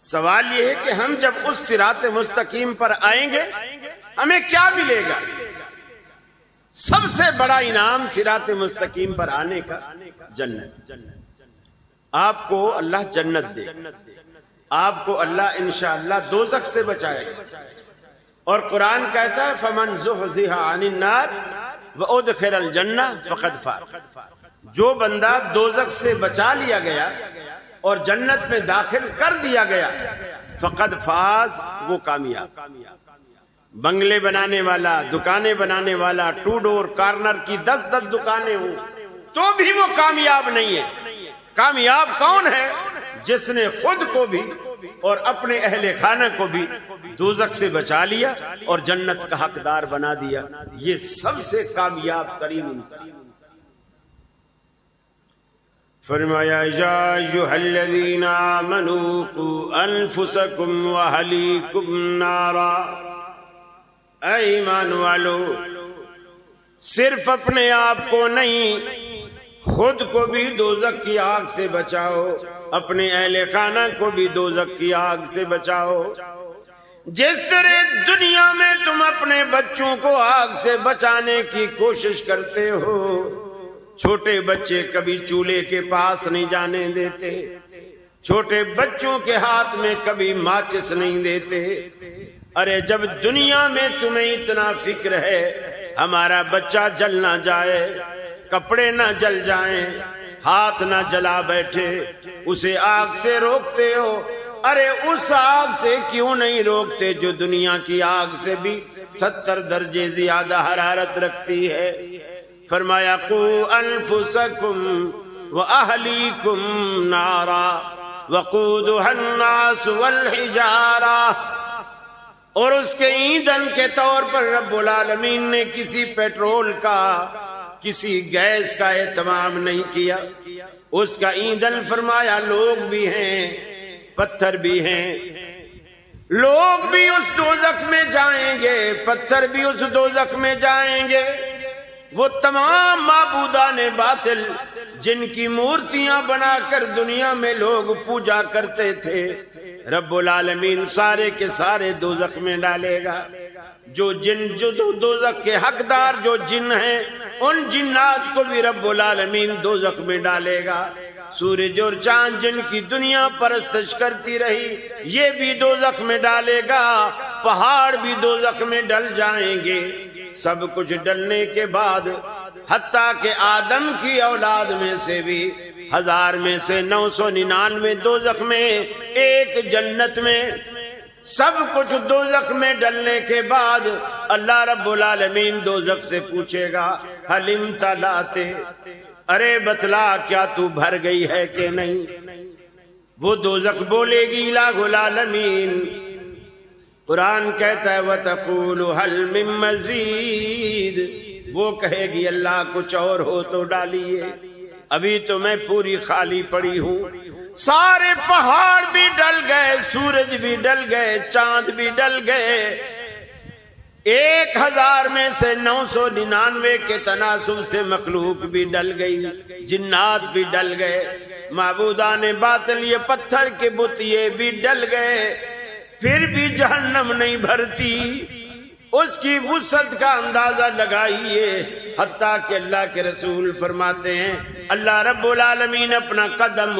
سوال یہ ہے کہ ہم جب اس صراط مستقیم پر آئیں گے ہمیں کیا ملے گا؟ سب سے بڑا انعام صراط مستقیم پر آنے کا جنت. آپ کو اللہ جنت دے، آپ کو اللہ انشاءاللہ دوزخ سے بچائے گا. اور قرآن کہتا ہے فمن زحزح عن النار وادخل الجنہ فقد فاز. جو بندہ دوزخ سے بچا لیا گیا اور جنت میں داخل کر دیا گیا فقد فاز، وہ کامیاب. بنگلے بنانے والا، دکانیں بنانے والا، 2 ڈور کارنر کی 10 دکانیں ہوں تو بھی وہ کامیاب نہیں ہے. کامیاب کون ہے؟ جس نے خود کو بھی اور اپنے اہل خانہ کو بھی دوزخ سے بچا لیا اور جنت کا حقدار بنا دیا. یہ سب سے کامیاب ترین انسان. فرمایا یا ایھا الذین آمنوا قوا انفسکم واہلیکم نارا. اے ایمان والو، صرف اپنے آپ کو نہیں، خود کو بھی دوزخ کی آگ سے بچاؤ، اپنے اہل خانہ کو بھی دوزخ کی آگ سے بچاؤ. جس طرح دنیا میں تم اپنے بچوں کو آگ سے بچانے کی کوشش کرتے ہو، چھوٹے بچے کبھی چولہے کے پاس نہیں جانے دیتے، چھوٹے بچوں کے ہاتھ میں کبھی ماچس نہیں دیتے. ارے جب دنیا میں تمہیں اتنا فکر ہے ہمارا بچہ جل نہ جائے، کپڑے نہ جل جائیں، ہاتھ نہ جلا بیٹھے، اسے آگ سے روکتے ہو. ارے اس آگ سے کیوں نہیں روکتے جو دنیا کی آگ سے بھی 70 درجے زیادہ حرارت رکھتی ہے. فرمایا قوا انفسکم واہلیکم نارا وقودها الناس والحجارہ. اور اس کے ایندھن کے طور پر رب العالمین نے کسی پیٹرول کا، کسی گیس کا اہتمام نہیں کیا. اس کا ایندھن فرمایا لوگ بھی ہیں، پتھر بھی ہیں. لوگ بھی اس دوزخ میں جائیں گے، پتھر بھی اس دوزخ میں جائیں گے. وہ تمام معبودان باطل جن کی مورتیاں بنا کر دنیا میں لوگ پوجا کرتے تھے، رب العالمین سارے کے سارے دوزخ میں ڈالے گا. جو دوزخ کے حقدار جو جن ہیں، ان جنات کو بھی رب العالمین دوزخ میں ڈالے گا. سورج اور چاند جن کی دنیا پرستش کرتی رہی، یہ بھی دوزخ میں ڈالے گا. پہاڑ بھی دوزخ میں ڈل جائیں گے. سب کچھ ڈلنے کے بعد حتیٰ کہ آدم کی اولاد میں سے بھی 1000 میں سے 999 دوزخ میں، 1 جنت میں. سب کچھ دوزخ میں ڈلنے کے بعد اللہ رب العالمین دوزخ سے پوچھے گا حل امتلأت، ارے بتلا کیا تو بھر گئی ہے کہ نہیں؟ وہ دوزخ بولے گی الہ العالمین. قرآن کہتا ہے وَتَقُولُ هَلْ مِن مَّزِيدٍ، وہ کہے گی اللہ کچھ اور ہو تو ڈالیے، ابھی تو میں پوری خالی پڑی ہوں. سارے پہاڑ بھی ڈل گئے، سورج بھی ڈل گئے، چاند بھی ڈل گئے. 1000 میں سے 999 کے تناسب سے مخلوق بھی ڈل گئی، جنات بھی ڈل گئے، معبودان باطل یہ پتھر کے بت یہ بھی ڈل گئے. پھر بھی جہنم نہیں بھرتی. اس کی وسعت کا اندازہ لگائیے. حتیٰ کہ اللہ کے رسول فرماتے ہیں اللہ رب العالمین اپنا قدم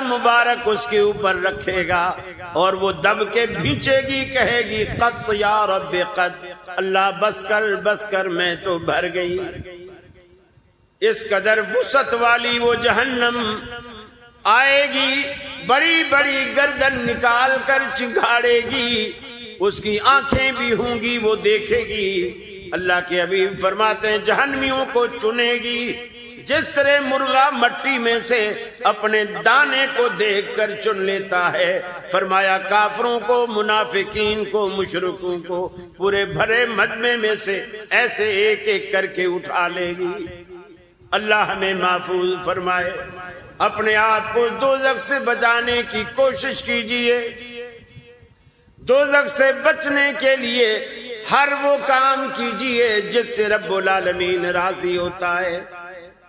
مبارک اس کے اوپر رکھے گا اور وہ دب کے بھینچے گی، کہے گی قط یا رب قط، اللہ بس کر میں تو بھر گئی. اس قدر وسعت والی وہ جہنم آئے گی، بڑی بڑی گردن نکال کر چنگاڑے گی. اس کی آنکھیں بھی ہوں گی، وہ دیکھے گی. اللہ کے حبیب فرماتے ہیں جہنمیوں کو چنے گی جس طرح مرغا مٹی میں سے اپنے دانے کو دیکھ کر چن لیتا ہے. فرمایا کافروں کو، منافقین کو، مشرکوں کو پورے بھرے مجمع میں سے ایسے ایک ایک کر کے اٹھا لے گی. اللہ ہمیں محفوظ فرمائے. اپنے آپ کو دوزخ سے بچانے کی کوشش کیجئے. دوزخ سے بچنے کے لیے ہر وہ کام کیجئے جس سے رب العالمین راضی ہوتا ہے.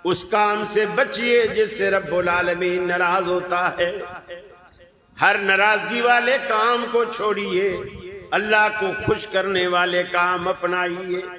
اس کام سے بچیے جس سے رب العالمین ناراض ہوتا ہے. ہر ناراضگی والے کام کو چھوڑیے، اللہ کو خوش کرنے والے کام اپنائیے۔